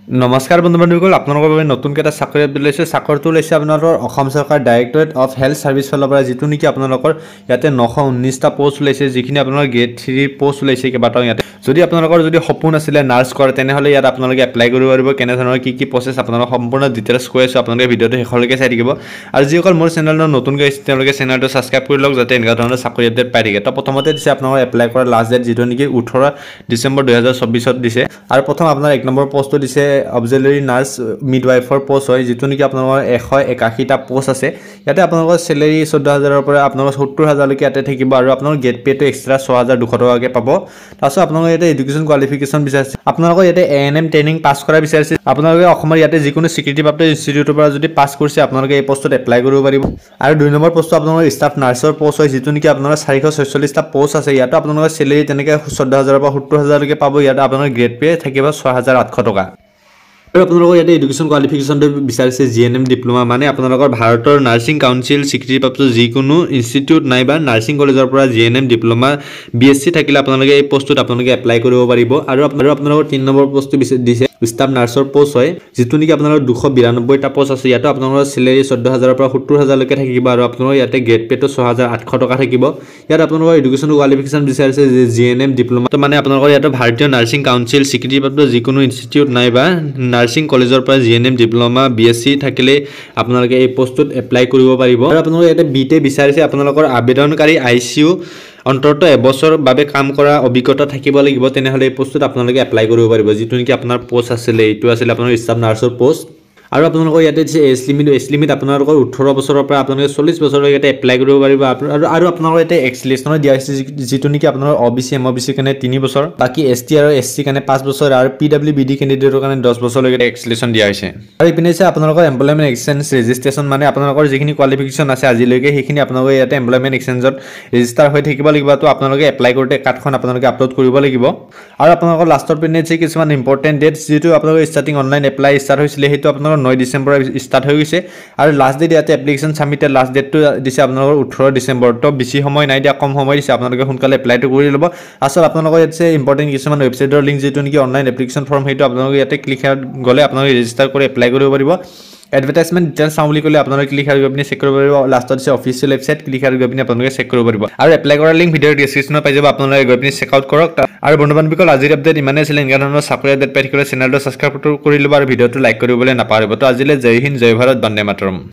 নমস্কাৰ বন্ধু বান্ধৱীসকল, আপোনালোকৰ বাবে নতুনকৈ এটা চাকৰি আপডেট লৈছে। চাকৰিটো লৈছে আপোনালোকৰ অসম চৰকাৰ ডাইৰেক্টৰেট অফ হেল্থ ছাৰ্ভিচ ফালৰ পৰা, যিটো নেকি আপোনালোকৰ ইয়াতে 919টা পোষ্ট ওলাইছে, যিখিনি আপোনালোকৰ গ্ৰেড 3 পোষ্ট ওলাইছে কেইবাটাও ইয়াতে। যদি আপোনালোকৰ যদি সপোন আছিলে নাৰ্ছ কৰে, তেনেহ'লে ইয়াত আপোনালোকে এপ্লাই কৰিব পাৰিব। কেনেধৰণৰ কি প্ৰচেছ আপোনালোকৰ সম্পূৰ্ণ ডিটেইলছ কৈ আছোঁ, আপোনালোকে ভিডিঅ'টো শেষলৈকে চাই থাকিব। আৰু যিসকল মোৰ চেনেলত নতুনকৈ আহিছে তেওঁলোকে চেনেলটো ছাবস্ক্ৰাইব কৰি লওক, যাতে এনেকুৱা ধৰণৰ চাকৰি আপডেট পাই থাকে। তো প্ৰথমতে দিছে আপোনালোকৰ এপ্লাই কৰাৰ লাষ্ট ডেট, যিটো নেকি 18 ডিচেম্বৰ 2024 দিছে। আৰু প্ৰথম আপোনাৰ 1 নম্বৰ পোষ্টটো দিছে অবজেলাৰী নাৰ্ছ মিডৱাইফৰ পোষ্ট হয়, যিটো নেকি আপোনালোকৰ 181টা পোষ্ট আছে। ইয়াতে আপোনালোকৰ চেলেৰী 14,000ৰ পৰা আপোনালোকৰ 70,000লৈকে ইয়াতে থাকিব। আৰু আপোনালোকৰ গেট পেটো এক্সট্ৰা 6,200 টকাকৈ পাব। তাৰপিছত আপোনালোকে ইয়াতে এডুকেশ্যন কোৱালিফিকেশ্যন বিচাৰিছে, আপোনালোকৰ ইয়াতে ANM ট্ৰেইনিং পাছ কৰা বিচাৰিছে। আপোনালোকে অসমৰ ইয়াতে যিকোনো স্বীকৃতিপ্ৰাপ্ত ইনষ্টিটিউটৰ পৰা যদি পাছ কৰিছে, আপোনালোকে এই পোষ্টত এপ্লাই কৰিব পাৰিব। আৰু 2 নম্বৰ পোষ্টটো আপোনালোকৰ ষ্টাফ নাৰ্ছৰ পোষ্ট হয়, যিটো নেকি আপোনালোকৰ 446টা পোষ্ট আছে। ইয়াতো আপোনালোকৰ চেলেৰী তেনেকৈ 14,000ৰ পৰা 70,000লৈকে পাব। ইয়াতে আপোনালোকৰ গ্ৰেড পে থাকিব 6,800 টকা। আৰু আপোনালোকৰ ইয়াতে এডুকেশ্যন কোৱালিফিকেশ্যনটো বিচাৰিছে GNM ডিপ্ল'মা, মানে আপোনালোকৰ ভাৰতৰ নাৰ্ছিং কাউন্সিল স্বীকৃতিপ্ৰাপ্ত যিকোনো ইনষ্টিটিউট নাইবা নাৰ্ছিং কলেজৰ পৰা GNM ডিপ্ল'মা BSc থাকিলে আপোনালোকে এই পোষ্টটোত আপোনালোকে এপ্লাই কৰিব পাৰিব। আৰু আপোনালোকৰ 3 নম্বৰ পোষ্টটো দিছে ষ্টাফ নাৰ্ছৰ পোষ্ট হয়, যিটো নেকি আপোনালোকৰ 292টা পোষ্ট আছে। ইয়াতো আপোনালোকৰ চেলেৰী 14,000ৰ পৰা 70,000লৈকে থাকিব। আৰু আপোনালোকৰ ইয়াতে গ্ৰেড পেটো 6,800 টকা থাকিব। ইয়াত আপোনালোকৰ এডুকেশ্যন কোৱালিফিকেশ্যন বিচাৰিছে GNM ডিপ্ল'মা, মানে আপোনালোকৰ ইয়াতে ভাৰতীয় নাৰ্ছিং কাউন্সিল স্বীকৃতিপ্ৰাপ্ত যিকোনো ইনষ্টিটিউট নাইবা নাৰ্ছিং কলেজৰ পৰা GNM ডিপ্ল'মা BSc থাকিলে আপোনালোকে এই পোষ্টটোত এপ্লাই কৰিব পাৰিব। আৰু আপোনালোকে ইয়াতে বিটে বিচাৰিছে আপোনালোকৰ আবেদনকাৰী ICU অন্তত এবছৰ বাবে কাম কৰা অভিজ্ঞতা থাকিব লাগিব, তেনেহ'লে এই পোষ্টটোত আপোনালোকে এপ্লাই কৰিব পাৰিব। যিটো নেকি আপোনাৰ পোষ্ট আছিলে, এইটো আছিলে আপোনালোকৰ ষ্টাফ নাৰ্ছৰ পোষ্ট। আৰু আপোনালোকৰ ইয়াতে দিছে এজ লিমিট আপোনালোকৰ 18 বছৰৰ পৰা আপোনালোকে 40 বছৰলৈকে ইয়াতে এপ্লাই কৰিব পাৰিব। আৰু আপোনালোকৰ ইয়াতে এক্সিলেশ্যনত দিয়া হৈছে, যিটো নেকি আপোনালোকৰ OBC MOBC কাৰণে 3 বছৰ, বাকী ST আৰু SC কাৰণে 5 বছৰ, আৰু PWBD কেণ্ডিডেটৰ কাৰণে 10 বছৰলৈকে এক্সিলেশ্যন দিয়া হৈছে। আৰু ইপিনে আছে আপোনালোকৰ এমপ্লয়মেণ্ট এক্সচেঞ্জ ৰেজিষ্ট্ৰেশ্যন, মানে আপোনালোকৰ যিখিনি কোৱালিফিকেশ্যন আছে আজিলৈকে সেইখিনি আপোনালোকে ইয়াতে এমপ্লয়মেণ্ট এক্সচেঞ্জত ৰেজিষ্টাৰ হৈ থাকিব লাগিব। তো আপোনালোকে এপ্লাই কৰোঁতে কাৰ্ডখন আপোনালোকে আপলোড কৰিব লাগিব। আৰু আপোনালোকৰ লাষ্টৰ পিনে আছে কিছুমান ইম্পৰ্টেণ্ট ডেটছ, যিটো আপোনালোকৰ ষ্টাৰ্টিং অনলাইন এপ্লাই ষ্টাৰ্ট হৈছিলে, সেইটো আপোনালোকৰ 9 ডিচেম্বৰ ষ্টাৰ্ট হৈ গৈছে। আৰু লাষ্ট ডেট ইয়াতে এপ্লিকেশ্যন ছাবমিটেড লাষ্ট ডেটটো দিছে আপোনালোকৰ 18 ডিচেম্বৰ। তো বেছি সময় নাই দিয়া, কম সময় দিছে, আপোনালোকে সোনকালে এপ্লাইটো কৰি ল'ব। আচলতে আপোনালোকৰ ইয়াতে ইম্পৰ্টেণ্ট কিছুমান ৱেবছাইটৰ লিংক, যিটো নেকি অনলাইন এপ্লিকেশ্যন ফৰ্ম, সেইটো আপোনালোকে ইয়াতে ক্লিক গ'লে আপোনালোকে ৰেজিষ্টাৰ কৰি এপ্লাই কৰিব পাৰিব। এডভাৰটাইজমেণ্ট ডিটেইলছ চাওঁ বুলি ক'লে আপোনালোকে ক্লিক গৈ পিনি চেক কৰিব পাৰিব। লাষ্টত দিছে অফিচিয়েল ৱেবছাইট, ক্লিক গৈ পিনি আপোনালোকে চেক কৰিব পাৰিব। আৰু এপ্লাই কৰাৰ লিংক ভিডিঅ'ৰ ডিছক্ৰিপশ্যনত পাই যাব, আপোনালোকে গৈ পিনি চেক আউট কৰক। আৰু বন্ধু বান্ধৱীসকল, আজিৰ আপডেট ইমানেই আছিলে। এনেকুৱা ধৰণৰ চাকৰি আপডেট পাই থাকিলে চেনেলটো ছাবস্ক্ৰাইব কৰি ল'ব আৰু ভিডিঅ'টো লাইক কৰিবলৈ নাপাহৰিব। তো আজিলৈ জয় হিন্দ, জয় ভাৰত, বন্দে মাতৰম।